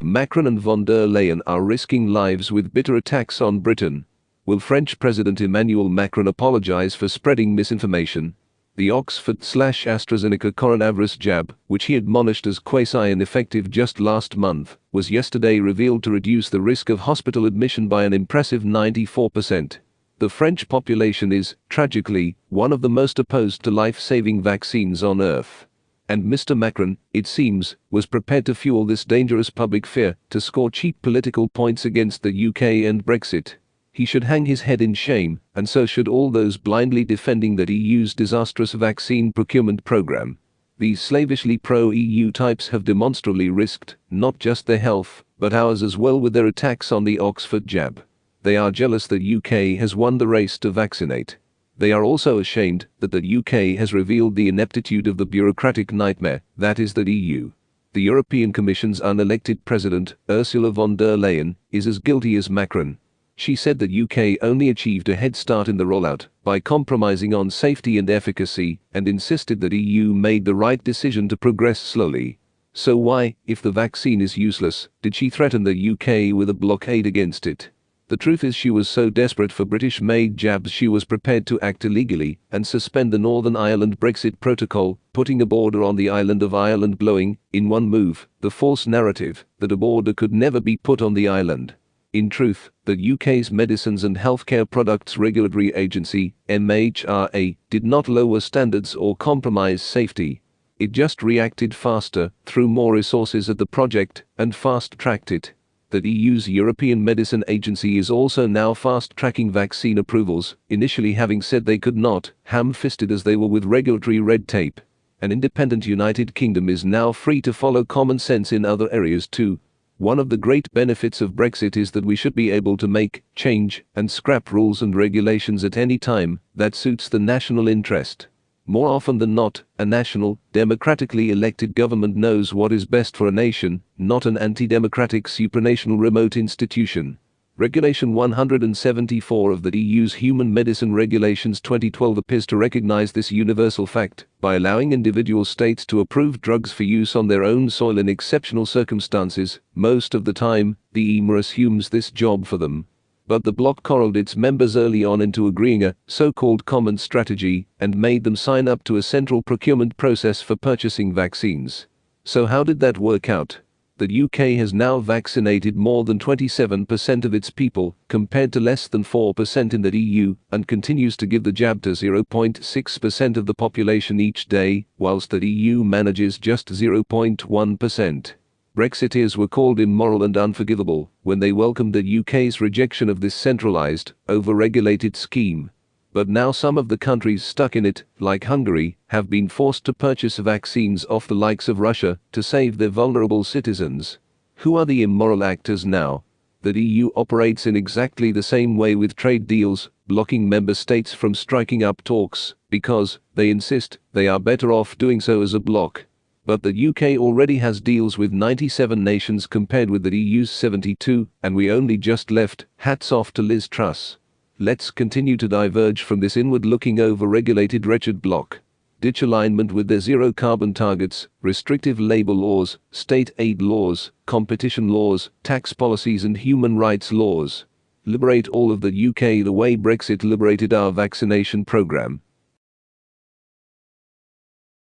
Macron and von der Leyen are risking lives with bitter attacks on Britain. Will French President Emmanuel Macron apologise for spreading misinformation? The Oxford/AstraZeneca coronavirus jab, which he admonished as quasi-ineffective just last month, was yesterday revealed to reduce the risk of hospital admission by an impressive 94%. The French population is, tragically, one of the most opposed to life-saving vaccines on earth. And Mr Macron, it seems, was prepared to fuel this dangerous public fear to score cheap political points against the UK and Brexit. He should hang his head in shame, and so should all those blindly defending that EU's disastrous vaccine procurement program. These slavishly pro-EU types have demonstrably risked, not just their health, but ours as well with their attacks on the Oxford jab. They are jealous that UK has won the race to vaccinate. They are also ashamed that the UK has revealed the ineptitude of the bureaucratic nightmare that is the EU. The European Commission's unelected president, Ursula von der Leyen, is as guilty as Macron. She said that UK only achieved a head start in the rollout by compromising on safety and efficacy, and insisted that EU made the right decision to progress slowly. So why, if the vaccine is useless, did she threaten the UK with a blockade against it? The truth is she was so desperate for British-made jabs she was prepared to act illegally and suspend the Northern Ireland Brexit protocol, putting a border on the island of Ireland, blowing, in one move, the false narrative that a border could never be put on the island. In truth, the UK's Medicines and Healthcare Products Regulatory Agency, MHRA, did not lower standards or compromise safety. It just reacted faster, threw more resources at the project, and fast-tracked it. The EU's European Medicine Agency is also now fast-tracking vaccine approvals, initially having said they could not, ham-fisted as they were with regulatory red tape. An independent United Kingdom is now free to follow common sense in other areas too. One of the great benefits of Brexit is that we should be able to make, change, and scrap rules and regulations at any time that suits the national interest. More often than not, a national, democratically elected government knows what is best for a nation, not an anti-democratic supranational remote institution. Regulation 174 of the EU's Human Medicine Regulations 2012 appears to recognize this universal fact by allowing individual states to approve drugs for use on their own soil in exceptional circumstances. Most of the time, the EMA assumes this job for them. But the bloc corralled its members early on into agreeing a so-called common strategy and made them sign up to a central procurement process for purchasing vaccines. So how did that work out? The UK has now vaccinated more than 27% of its people, compared to less than 4% in the EU, and continues to give the jab to 0.6% of the population each day, whilst the EU manages just 0.1%. Brexiteers were called immoral and unforgivable when they welcomed the UK's rejection of this centralised, over-regulated scheme. But now some of the countries stuck in it, like Hungary, have been forced to purchase vaccines off the likes of Russia to save their vulnerable citizens. Who are the immoral actors now? The EU operates in exactly the same way with trade deals, blocking member states from striking up talks, because, they insist, they are better off doing so as a bloc. But the UK already has deals with 97 nations compared with the EU's 72, and we only just left. Hats off to Liz Truss. Let's continue to diverge from this inward-looking over-regulated wretched bloc. Ditch alignment with their zero-carbon targets, restrictive labour laws, state aid laws, competition laws, tax policies and human rights laws. Liberate all of the UK the way Brexit liberated our vaccination programme.